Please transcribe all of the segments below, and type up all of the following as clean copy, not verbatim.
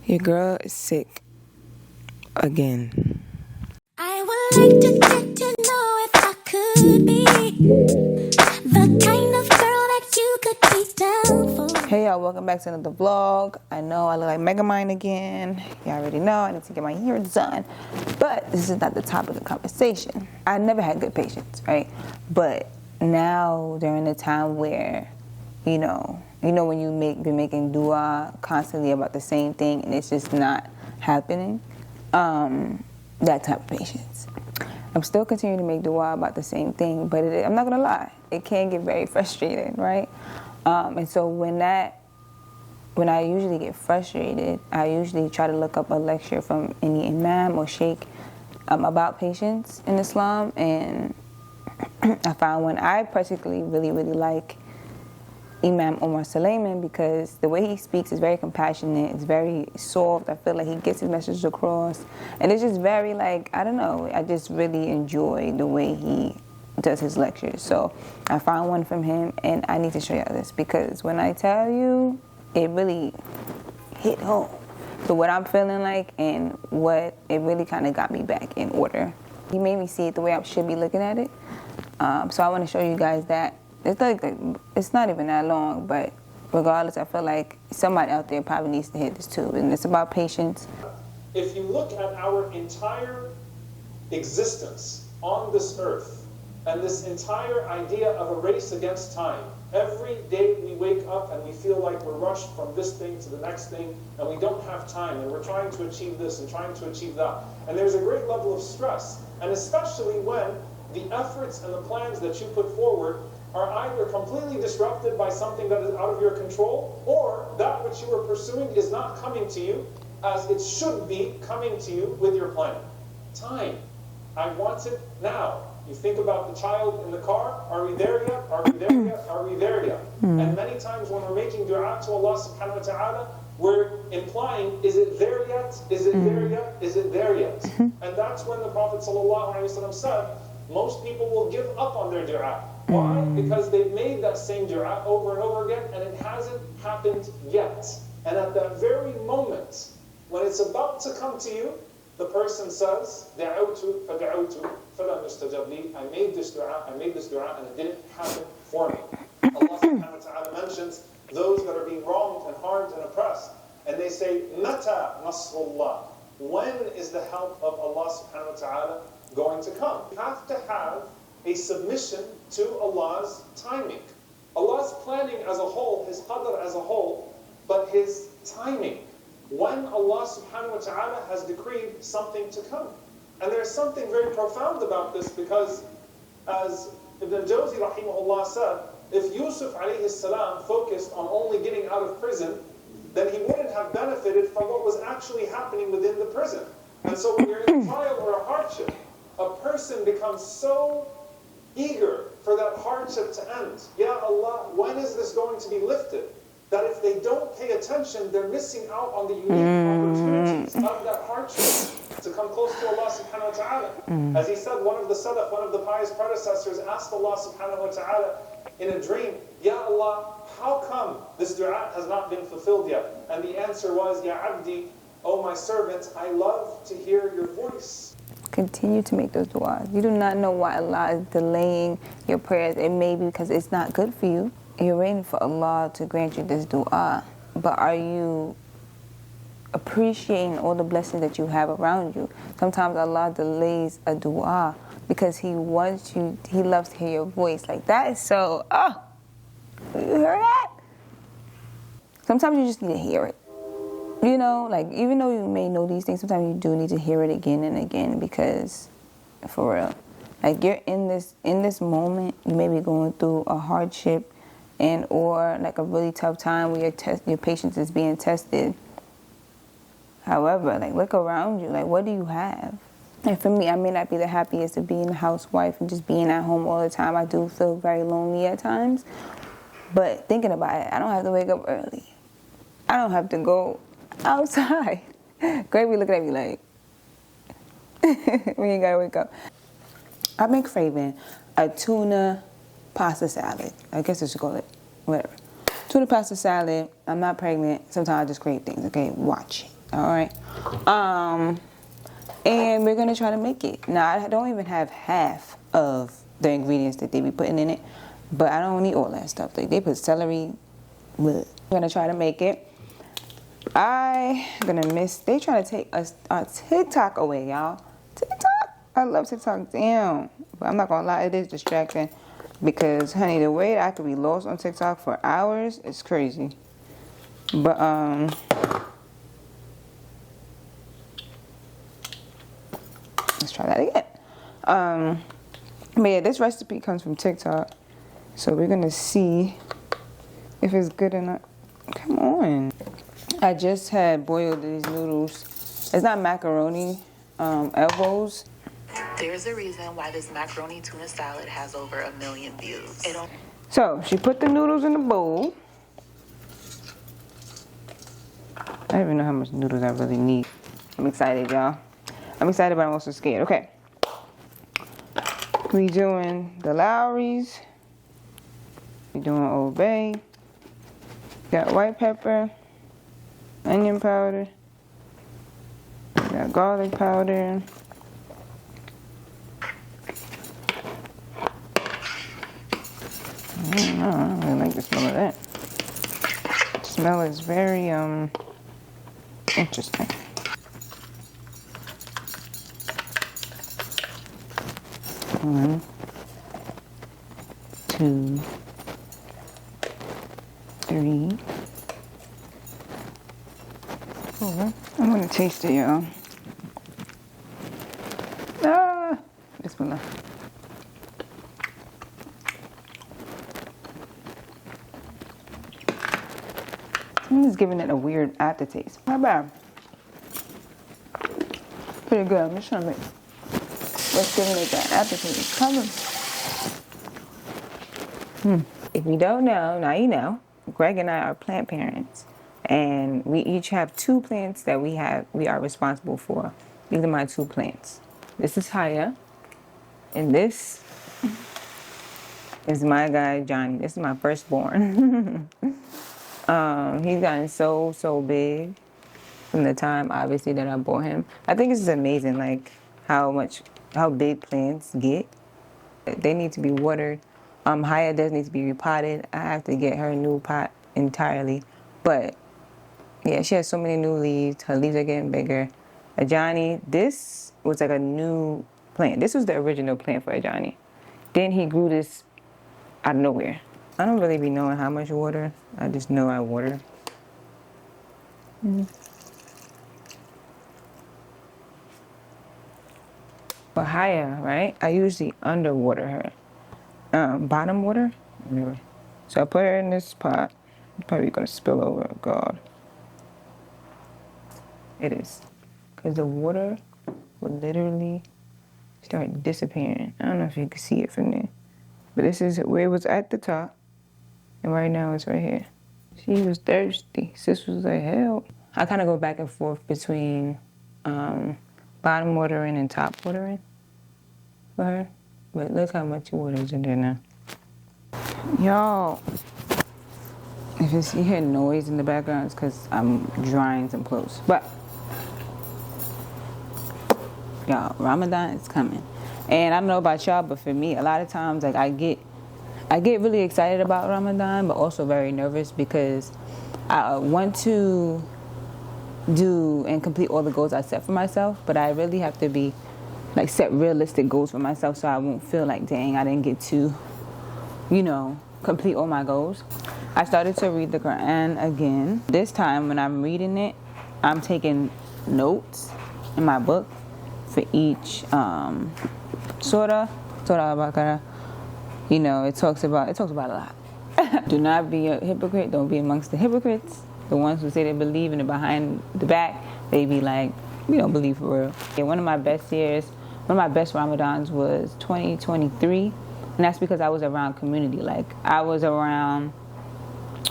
Your girl is sick again. I would like to get to know if I could be the kind of girl that you could be down for. Hey y'all, welcome back to another vlog. I know I look like Megamind again. Y'all already know I need to get my hair done. But this is not the topic of the conversation. I never had good patience, right? But now during the time where, you know when you be making dua constantly about the same thing and it's just not happening, that type of patience. I'm still continuing to make dua about the same thing, but I'm not gonna lie, it can get very frustrating, right? And so when I usually get frustrated, I usually try to look up a lecture from any imam or sheikh about patience in Islam, and I found one I particularly really like, Imam Omar Suleiman, because the way he speaks is very compassionate, it's very soft. I feel like he gets his message across, and it's just very I just really enjoy the way he does his lectures. So I found one from him, and I need to show y'all this, because when I tell you, it really hit home to what I'm feeling like and what it really kind of got me back in order. He made me see it the way I should be looking at it. So I want to show you guys that. It's not even that long, but regardless, I feel like somebody out there probably needs to hear this too, and it's about patience. If you look at our entire existence on this earth and this entire idea of a race against time, every day we wake up and we feel like we're rushed from this thing to the next thing, and we don't have time, and we're trying to achieve this and trying to achieve that. And there's a great level of stress, and especially when the efforts and the plans that you put forward are either completely disrupted by something that is out of your control, or that which you are pursuing is not coming to you as it should be coming to you with your plan. Time. I want it now. You think about the child in the car. Are we there yet? Are we there yet? Are we there yet? And many times when we're making dua to Allah subhanahu wa ta'ala, we're implying, is it there yet? Is it there yet? Is it there yet? And that's when the Prophet sallallahu alaihi wasallam said, most people will give up on their dua. Why? Because they've made that same dua over and over again, and it hasn't happened yet. And at that very moment, when it's about to come to you, the person says, دَعَوْتُ فَدَعَوْتُ فَلَمْ يُسْتَجَبْ لِي. I made this dua, and it didn't happen for me. Allah subhanahu wa ta'ala mentions those that are being wronged and harmed and oppressed. And they say, مَتَى نَصْرُ اللَّهِ. When is the help of Allah subhanahu wa ta'ala going to come? You have to have a submission to Allah's timing. Allah's planning as a whole, His qadr as a whole, but His timing. When Allah subhanahu wa ta'ala has decreed something to come. And there's something very profound about this, because as Ibn al-Jawzi rahimahullah said, if Yusuf alayhi salam focused on only getting out of prison, then he wouldn't have benefited from what was actually happening within the prison. And so when you're in a trial or a hardship, a person becomes so eager for that hardship to end. Ya Allah, when is this going to be lifted? That if they don't pay attention, they're missing out on the unique opportunities of that hardship to come close to Allah subhanahu wa ta'ala. As he said, one of the Salaf, one of the pious predecessors, asked Allah subhanahu wa ta'ala in a dream, Ya Allah, how come this dua has not been fulfilled yet? And the answer was, Ya Abdi, O my servant, I love to hear your voice. Continue to make those du'as. You do not know why Allah is delaying your prayers. It may be because it's not good for you. You're waiting for Allah to grant you this du'a. But are you appreciating all the blessings that you have around you? Sometimes Allah delays a du'a because He wants you, He loves to hear your voice. Like, that is so, you heard that? Sometimes you just need to hear it. You know, like, even though you may know these things, sometimes you do need to hear it again and again, because, for real, like, you're in this moment, you may be going through a hardship and or like a really tough time where your patience is being tested. However, like, look around you, like, what do you have? And for me, I may not be the happiest of being a housewife and just being at home all the time. I do feel very lonely at times. But thinking about it, I don't have to wake up early. I don't have to go outside. Gravy looking at me like, we ain't gotta wake up. I've been craving a tuna pasta salad. I guess I should call it, whatever. Tuna pasta salad. I'm not pregnant. Sometimes I just crave things, okay? Watch it. All right. And we're gonna try to make it. Now I don't even have half of the ingredients that they be putting in it, but I don't need all that stuff. Like they put celery. We're gonna try to make it. I'm gonna miss. They trying to take our TikTok away, y'all. TikTok. I love TikTok. Damn. But I'm not gonna lie, it is distracting because, honey, the way that I could be lost on TikTok for hours is crazy. But let's try that again. But yeah, this recipe comes from TikTok, so we're gonna see if it's good or not. Come on. I just had boiled these noodles. It's not macaroni, elbows. There's a reason why this macaroni tuna salad has over 1 million views. So she put the noodles in the bowl. I don't even know how much noodles I really need. I'm excited, y'all. I'm excited, but I'm also scared. Okay. We doing the Lowry's. We doing Old Bay. Got white pepper, onion powder. Got garlic powder. I don't really like the smell of that. The smell is very interesting. One, two, three, four. I'm gonna taste it, y'all. Ah, bismillah. I'm just giving it a weird aftertaste. Not bad. Pretty good. I'm just trying to make. Let's give it that aftertaste. It's coming. If you don't know, now you know. Greg and I are plant parents, and we each have 2 plants that we are responsible for. These are my 2 plants. This is Haya, and this is my guy Johnny. This is my firstborn. He's gotten so big from the time, obviously, that I bought him. I think it's just amazing, like how big plants get. They need to be watered. Haya does need to be repotted. I have to get her a new pot entirely. But yeah, she has so many new leaves. Her leaves are getting bigger. Ajani, this was like a new plant. This was the original plant for Ajani. Then he grew this out of nowhere. I don't really be knowing how much water. I just know I water. But Haya, right? I usually underwater her. Bottom water? Anyway. So I put her in this pot. It's probably gonna spill over. Oh, God. It is. Because the water would literally start disappearing. I don't know if you can see it from there. But this is where it was at the top. And right now it's right here. She was thirsty. Sis was like, hell. I kind of go back and forth between bottom watering and top watering for her. But look how much water is in there now. Y'all, if you hear noise in the background, it's because I'm drying some clothes. But, y'all, Ramadan is coming. And I don't know about y'all, but for me, a lot of times, like, I get really excited about Ramadan, but also very nervous because I want to do and complete all the goals I set for myself, but I really have to be, like, set realistic goals for myself so I won't feel like, dang, I didn't get to, complete all my goals. I started to read the Quran again. This time when I'm reading it, I'm taking notes in my book for each surah al-Baqarah. It talks about a lot. Do not be a hypocrite. Don't be amongst the hypocrites. The ones who say they believe and behind the back, they be like, we don't believe for real. Yeah, one of my best Ramadans was 2023. And that's because I was around community. Like, I was around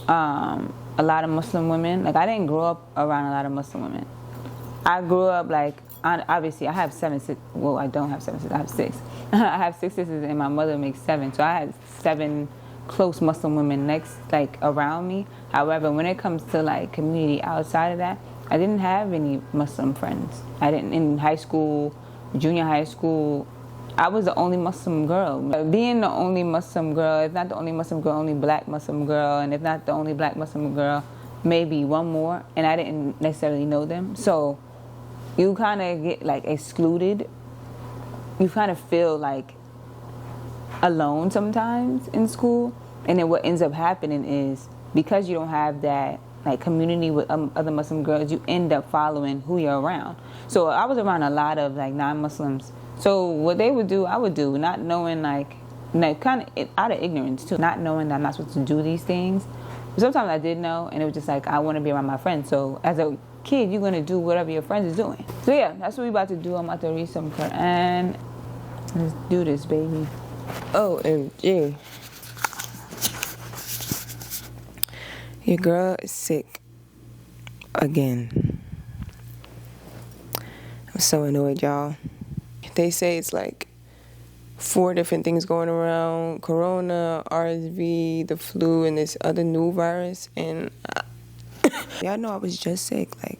a lot of Muslim women. Like, I didn't grow up around a lot of Muslim women. I grew up, like, obviously, I have 7 sisters. Well, I don't have 7 sisters. I have 6. I have 6 sisters, and my mother makes 7. So I had 7 close Muslim women around me. However, when it comes to, like, community outside of that, I didn't have any Muslim friends. I didn't in high school, junior high school. I was the only Muslim girl. Being the only Muslim girl, if not the only Muslim girl, only black Muslim girl, and if not the only black Muslim girl, maybe one more, and I didn't necessarily know them. So you kind of get like excluded. You kind of feel like alone sometimes in school, and then what ends up happening is because you don't have that like community with other Muslim girls, you end up following who you're around. So I was around a lot of like non-Muslims. So what they would do, I would do, not knowing like kind of out of ignorance too, not knowing that I'm not supposed to do these things. But sometimes I did know, and it was just like I want to be around my friends. So as a kid, you're gonna do whatever your friends is doing. So yeah, that's what we about to do. I'm about to read some Quran. Let's do this, baby. OMG. Your girl is sick again. I'm so annoyed, y'all. They say it's like 4 different things going around: Corona, RSV, the flu, and this other new virus. And y'all know I was just sick. Like,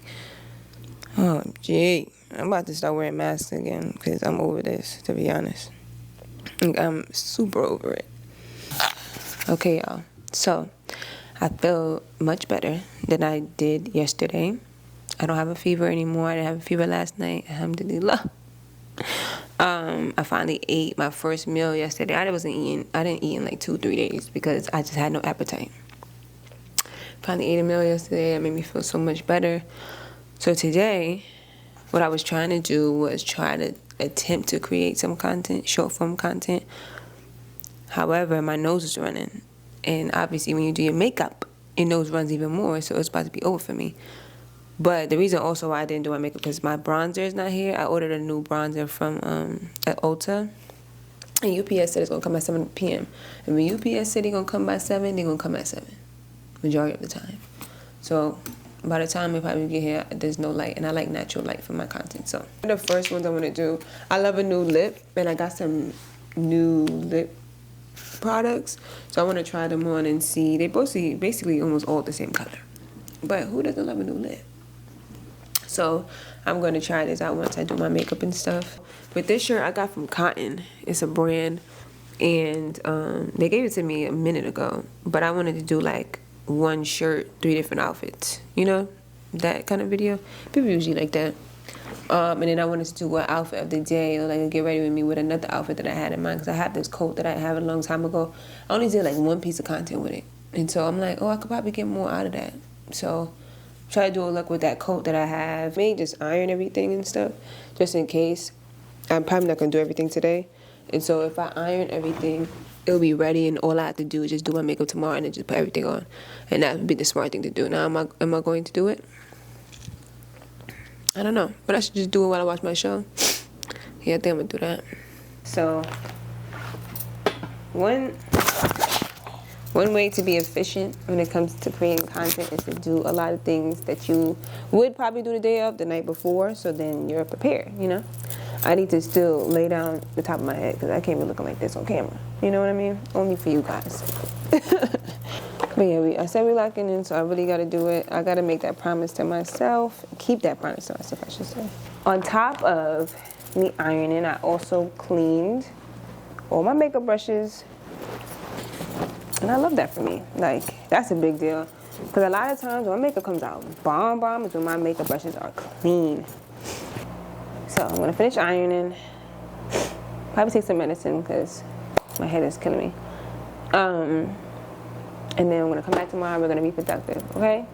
OMG. I'm about to start wearing masks again because I'm over this, to be honest. Like, I'm super over it. Okay, y'all. So I feel much better than I did yesterday. I don't have a fever anymore. I didn't have a fever last night. Alhamdulillah. I finally ate my first meal yesterday. I didn't eat in like 2-3 days because I just had no appetite. Finally ate a meal yesterday. It made me feel so much better. So today, what I was trying to do was try to attempt to create some content, short form content. However, my nose is running. And obviously when you do your makeup, your nose runs even more, so it's about to be over for me. But the reason also why I didn't do my makeup because my bronzer is not here. I ordered a new bronzer from at Ulta. And UPS said it's going to come at 7 p.m. And when UPS said they're going to come by 7, they're going to come at 7. Majority of the time. So by the time we probably get here, there's no light. And I like natural light for my content. So the first ones I want to do, I love a new lip. And I got some new lip products. So I want to try them on and see. They basically almost all the same color. But who doesn't love a new lip? So I'm going to try this out once I do my makeup and stuff. But this shirt I got from Cotton. It's a brand. And they gave it to me a minute ago. But I wanted to do like one shirt, 3 different outfits. You know? That kind of video. People usually like that. And then I wanted to do an outfit of the day. Or like get ready with me with another outfit that I had in mind. Because I have this coat that I have a long time ago. I only did like 1 piece of content with it. And so I'm like, I could probably get more out of that. So try to do a look with that coat that I have. Maybe just iron everything and stuff, just in case. I'm probably not going to do everything today. And so if I iron everything, it'll be ready, and all I have to do is just do my makeup tomorrow and then just put everything on. And that would be the smart thing to do. Now, am I going to do it? I don't know. But I should just do it while I watch my show. Yeah, I think I'm going to do that. So, one way to be efficient when it comes to creating content is to do a lot of things that you would probably do the day of, the night before, so then you're prepared, you know? I need to still lay down the top of my head because I can't be looking like this on camera. You know what I mean? Only for you guys. But yeah, I said we're locking in, so I really got to do it. I got to make that promise to myself. Keep that promise to myself, I should say. On top of me ironing, I also cleaned all my makeup brushes. And I love that for me. Like, that's a big deal. Because a lot of times when my makeup comes out bomb is when my makeup brushes are clean. So I'm going to finish ironing. Probably take some medicine because my head is killing me. And then I'm going to come back tomorrow. We're going to be productive, okay?